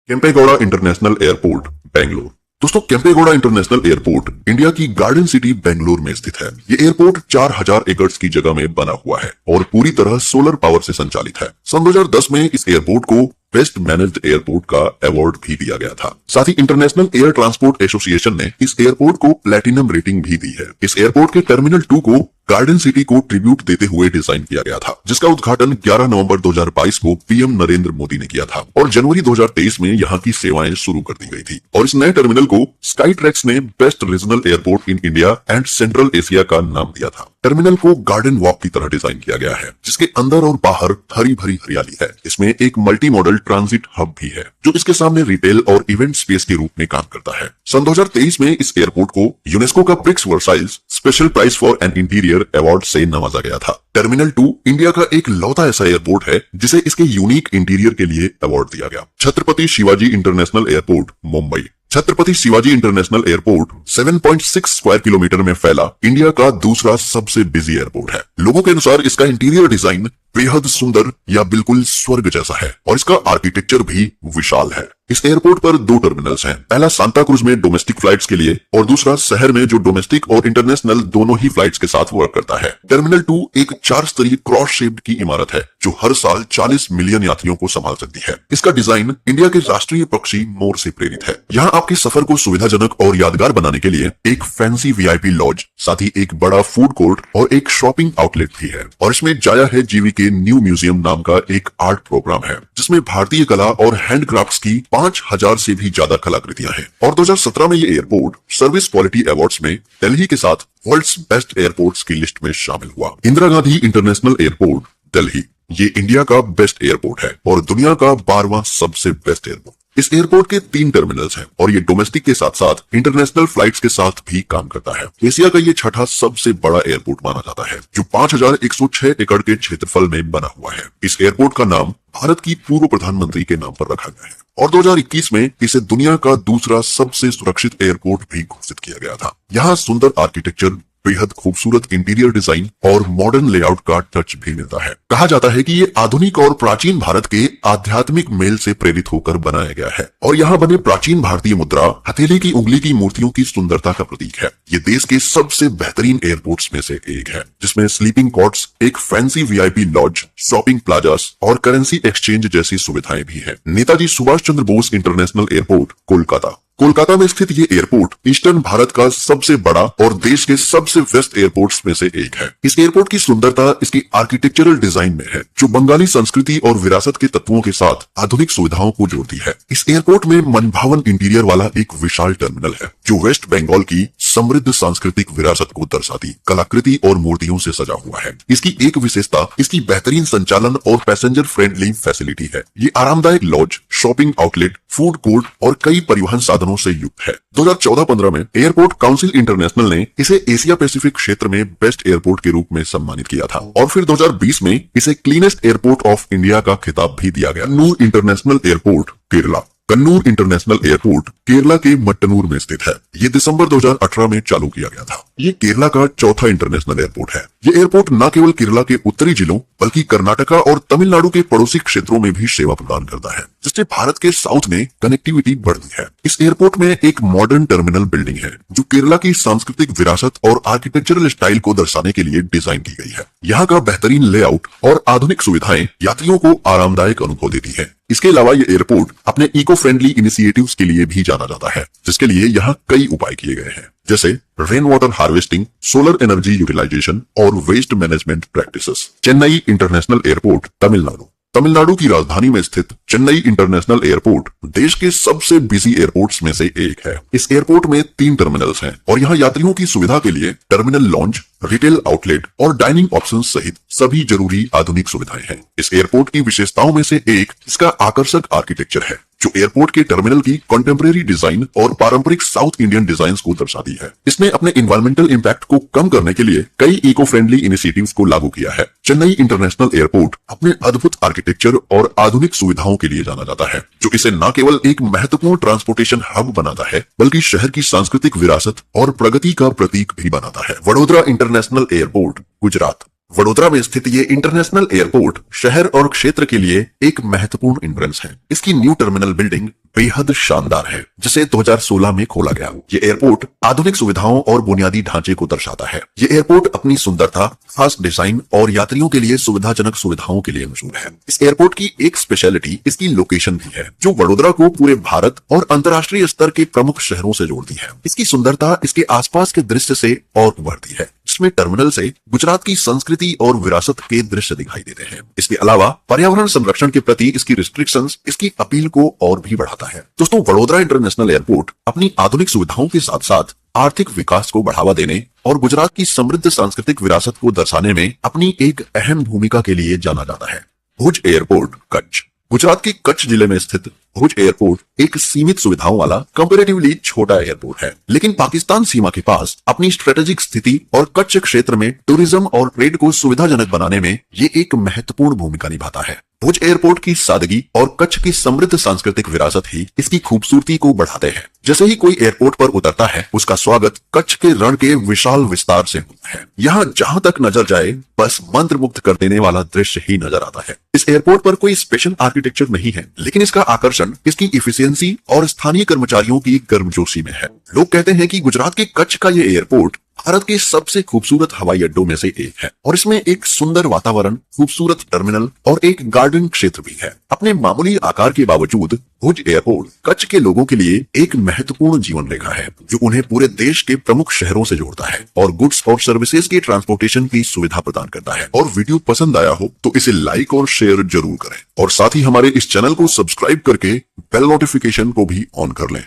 Kempegowda international airport Bangalore. दोस्तों, Kempegowda international airport India की garden city Bangalore में स्थित है। ये एयरपोर्ट 4000 एकड़ की जगह में बना हुआ है और पूरी तरह सोलर पावर से संचालित है। सन 2010 में इस एयरपोर्ट को बेस्ट मैनेज्ड एयरपोर्ट का अवार्ड भी दिया गया था। साथ ही इंटरनेशनल एयर ट्रांसपोर्ट एसोसिएशन ने इस एयरपोर्ट को प्लैटिनम रेटिंग भी दी है। इस एयरपोर्ट के टर्मिनल 2 को गार्डन सिटी को ट्रिब्यूट देते हुए डिजाइन किया गया था, जिसका उद्घाटन 11 नवंबर 2022 को पीएम नरेंद्र मोदी ने किया था और जनवरी 2023 में यहाँ की सेवाएं शुरू कर दी गई थी। और इस नए टर्मिनल को स्काईट्रैक्स ने best regional airport in India and central Asia का नाम दिया था। टर्मिनल को गार्डन वॉक की तरह डिजाइन किया गया है, जिसके अंदर और बाहर हरी भरी हरियाली है। इसमें एक मल्टी मॉडल ट्रांजिट हब भी है, जो इसके सामने रिटेल और इवेंट स्पेस के रूप में काम करता है। सन 2023 में इस एयरपोर्ट को यूनेस्को का Prix Versailles special prize for an interior award से नवाजा गया था। टर्मिनल 2 इंडिया का एक लौता ऐसा एयरपोर्ट है जिसे इसके यूनिक इंटीरियर के लिए अवार्ड दिया गया। Chhatrapati Shivaji international airport Mumbai. Chhatrapati Shivaji international airport 7.6 square kilometre में फैला इंडिया का दूसरा सबसे बिजी एयरपोर्ट है। लोगों के अनुसार इसका इंटीरियर डिजाइन बेहद सुंदर या बिल्कुल स्वर्ग जैसा है और इसका आर्किटेक्चर भी विशाल है। इस एयरपोर्ट पर 2 टर्मिनल्स हैं। पहला सांता क्रूज में डोमेस्टिक फ्लाइट्स के लिए और दूसरा शहर में जो डोमेस्टिक और इंटरनेशनल दोनों ही फ्लाइट्स के साथ वर्क करता है। टर्मिनल 2 एक 4 स्तरीय क्रॉस शेप्ड की इमारत है जो हर साल 40 मिलियन यात्रियों को संभाल सकती है। इसका डिजाइन इंडिया के राष्ट्रीय पक्षी मोर से प्रेरित है। यहाँ आपके सफर को सुविधाजनक और यादगार बनाने के लिए एक फैंसी वीआईपी लॉज, साथ ही एक बड़ा फूड कोर्ट और एक शॉपिंग आउटलेट भी है। और इसमें जाया है जीवी के न्यू म्यूजियम नाम का एक आर्ट प्रोग्राम है, जिसमें भारतीय कला और हैंडक्राफ्ट्स की 5000 से भी ज्यादा कलाकृतियां हैं। और 2017 में ये एयरपोर्ट सर्विस क्वालिटी अवार्ड्स में दिल्ली के साथ वर्ल्ड्स बेस्ट एयरपोर्ट्स की लिस्ट में शामिल हुआ। इंदिरा गांधी इंटरनेशनल एयरपोर्ट दिल्ली, ये इंडिया का बेस्ट एयरपोर्ट है और दुनिया का 12वां सबसे बेस्ट एयरपोर्ट। इस एयरपोर्ट के 3 टर्मिनल्स हैं और ये डोमेस्टिक के साथ साथ इंटरनेशनल फ्लाइट्स के साथ भी काम करता है। एशिया का ये 6ठा सबसे बड़ा एयरपोर्ट माना जाता है, जो 5106 एकड़ के क्षेत्रफल में बना हुआ है। इस एयरपोर्ट का नाम भारत की पूर्व प्रधानमंत्री के नाम पर रखा गया है और 2021 में इसे दुनिया का दूसरा सबसे सुरक्षित एयरपोर्ट भी घोषित किया गया था। यहाँ सुंदर आर्किटेक्चर, बेहद खूबसूरत इंटीरियर डिजाइन और मॉडर्न लेआउट का टच भी मिलता है। कहा जाता है कि ये आधुनिक और प्राचीन भारत के आध्यात्मिक मेल से प्रेरित होकर बनाया गया है और यहाँ बने प्राचीन भारतीय मुद्रा, हथेली की उंगली की मूर्तियों की सुंदरता का प्रतीक है। ये देश के सबसे बेहतरीन एयरपोर्ट्स में से एक है, जिसमें स्लीपिंग कॉट्स, एक fancy VIP laws, shopping plazas और करेंसी एक्सचेंज जैसी सुविधाएं भी है। Netaji Subhash Chandra Bose international airport Kolkata. कोलकाता में स्थित ये एयरपोर्ट ईस्टर्न भारत का सबसे बड़ा और देश के सबसे व्यस्त एयरपोर्ट्स में से एक है। इस एयरपोर्ट की सुंदरता इसकी आर्किटेक्चरल डिजाइन में है, जो बंगाली संस्कृति और विरासत के तत्वों के साथ आधुनिक सुविधाओं को जोड़ती है। इस एयरपोर्ट में मनभावन इंटीरियर वाला एक विशाल टर्मिनल है, जो वेस्ट बंगाल की समृद्ध सांस्कृतिक विरासत को दर्शाती कलाकृति और मूर्तियों से सजा हुआ है। इसकी एक विशेषता इसकी बेहतरीन संचालन और पैसेंजर फ्रेंडली फैसिलिटी है। ये आरामदायक lodge, shopping outlet, food court और कई परिवहन साधनों से युक्त है। 2014-15 में एयरपोर्ट काउंसिल इंटरनेशनल ने इसे एशिया पैसिफिक क्षेत्र में बेस्ट एयरपोर्ट के रूप में सम्मानित किया था और फिर 2020 में इसे क्लीनेस्ट एयरपोर्ट ऑफ इंडिया का खिताब भी दिया गया। Kannur international airport Kerala. Kannur international airport Kerala के मट्टनूर में स्थित है। ये दिसंबर 2018 में चालू किया गया था। ये केरला का चौथा इंटरनेशनल एयरपोर्ट है। ये एयरपोर्ट न केवल केरला के उत्तरी जिलों बल्कि कर्नाटका और तमिलनाडु के पड़ोसी क्षेत्रों में भी सेवा प्रदान करता है, जिससे भारत के साउथ में कनेक्टिविटी बढ़ती है। इस एयरपोर्ट में एक मॉडर्न टर्मिनल बिल्डिंग है, जो केरला की सांस्कृतिक विरासत और आर्किटेक्चरल स्टाइल को दर्शाने के लिए डिजाइन की गई है। यहाँ का बेहतरीन लेआउट और आधुनिक सुविधाएं यात्रियों को आरामदायक अनुभव देती है। इसके अलावा ये एयरपोर्ट अपने इको फ्रेंडली इनिशिएटिव्स के लिए भी जाना जाता है, जिसके लिए यहाँ कई उपाय किए गए हैं, जैसे rain water harvesting, solar energy utilisation और waste management practices. Chennai international airport Tamil Nadu. Tamil Nadu की राजधानी में स्थित चेन्नई इंटरनेशनल एयरपोर्ट देश के सबसे बिजी एयरपोर्ट्स में से एक है। इस एयरपोर्ट में 3 टर्मिनल्स हैं और यहाँ यात्रियों की सुविधा के लिए टर्मिनल लॉन्ज, रिटेल आउटलेट और डाइनिंग ऑप्शंस सहित सभी जरूरी आधुनिक सुविधाएं हैं। इस एयरपोर्ट की विशेषताओं में से एक इसका आकर्षक आर्किटेक्चर है, जो एयरपोर्ट के टर्मिनल की कंटेम्परेरी डिजाइन और पारंपरिक साउथ इंडियन डिजाइन को दर्शाती है। इसने अपने इन्वायरमेंटल इम्पैक्ट को कम करने के लिए कई इको फ्रेंडली इनिशिएटिव्स को लागू किया है। चेन्नई इंटरनेशनल एयरपोर्ट अपने अद्भुत आर्किटेक्चर और आधुनिक सुविधाओं के लिए जाना जाता है, जो इसे न केवल एक महत्वपूर्ण ट्रांसपोर्टेशन हब बनाता है, बल्कि शहर की सांस्कृतिक विरासत और प्रगति का प्रतीक भी बनाता है। Vadodara international airport Gujarat. वडोदरा में स्थित ये इंटरनेशनल एयरपोर्ट शहर और क्षेत्र के लिए एक महत्वपूर्ण इंफ्लुएंस है। इसकी न्यू टर्मिनल बिल्डिंग बेहद शानदार है, जिसे 2016 में खोला गया। ये एयरपोर्ट आधुनिक सुविधाओं और बुनियादी ढांचे को दर्शाता है। ये एयरपोर्ट अपनी सुंदरता, खास डिजाइन और यात्रियों के लिए सुविधाजनक सुविधाओं के लिए मशहूर है। इस एयरपोर्ट की एक स्पेशलिटी इसकी लोकेशन भी है, जो वडोदरा को पूरे भारत और अंतर्राष्ट्रीय स्तर के प्रमुख शहरों से जोड़ती है। इसकी सुंदरता इसके आसपास के दृश्य से और उभरती है, जिसमें टर्मिनल से गुजरात की संस्कृति और विरासत के दृश्य दिखाई देते हैं। इसके अलावा पर्यावरण संरक्षण के प्रति इसकी रिस्ट्रिक्शंस इसकी अपील को और भी बढ़ाता है। दोस्तों, वडोदरा इंटरनेशनल एयरपोर्ट अपनी आधुनिक सुविधाओं के साथ साथ आर्थिक विकास को बढ़ावा देने और गुजरात की समृद्ध सांस्कृतिक विरासत को दर्शाने में अपनी एक अहम भूमिका के लिए जाना जाता है। भुज एयरपोर्ट, कच्छ। गुजरात के कच्छ जिले में स्थित भुज एयरपोर्ट एक सीमित सुविधाओं वाला कंपैरेटिवली छोटा एयरपोर्ट है, लेकिन पाकिस्तान सीमा के पास अपनी स्ट्रेटेजिक स्थिति और कच्छ क्षेत्र में टूरिज्म और ट्रेड को सुविधाजनक बनाने में ये एक महत्वपूर्ण भूमिका निभाता है। भुज एयरपोर्ट की सादगी और कच्छ की समृद्ध सांस्कृतिक विरासत ही इसकी खूबसूरती को बढ़ाते हैं। जैसे ही कोई एयरपोर्ट पर उतरता है, उसका स्वागत कच्छ के रण के विशाल विस्तार से होता है। यहाँ जहाँ तक नजर जाए, बस मंत्रमुग्ध कर देने वाला दृश्य ही नजर आता है। इस एयरपोर्ट पर कोई स्पेशल आर्किटेक्चर नहीं है, लेकिन इसका आकर्षण इसकी इफिशियंसी और स्थानीय कर्मचारियों की गर्मजोशी में है। लोग कहते हैं कि गुजरात के कच्छ का ये एयरपोर्ट भारत के सबसे खूबसूरत हवाई अड्डों में से एक है और इसमें एक सुंदर वातावरण, खूबसूरत टर्मिनल और एक गार्डन क्षेत्र भी है। अपने मामूली आकार के बावजूद भुज एयरपोर्ट कच्छ के लोगों के लिए एक महत्वपूर्ण जीवन रेखा है, जो उन्हें पूरे देश के प्रमुख शहरों से जोड़ता है और गुड्स और सर्विसेज के ट्रांसपोर्टेशन की सुविधा प्रदान करता है। और वीडियो पसंद आया हो तो इसे लाइक और शेयर जरूर करें और साथ ही हमारे इस चैनल को सब्सक्राइब करके बेल नोटिफिकेशन को भी ऑन कर लें।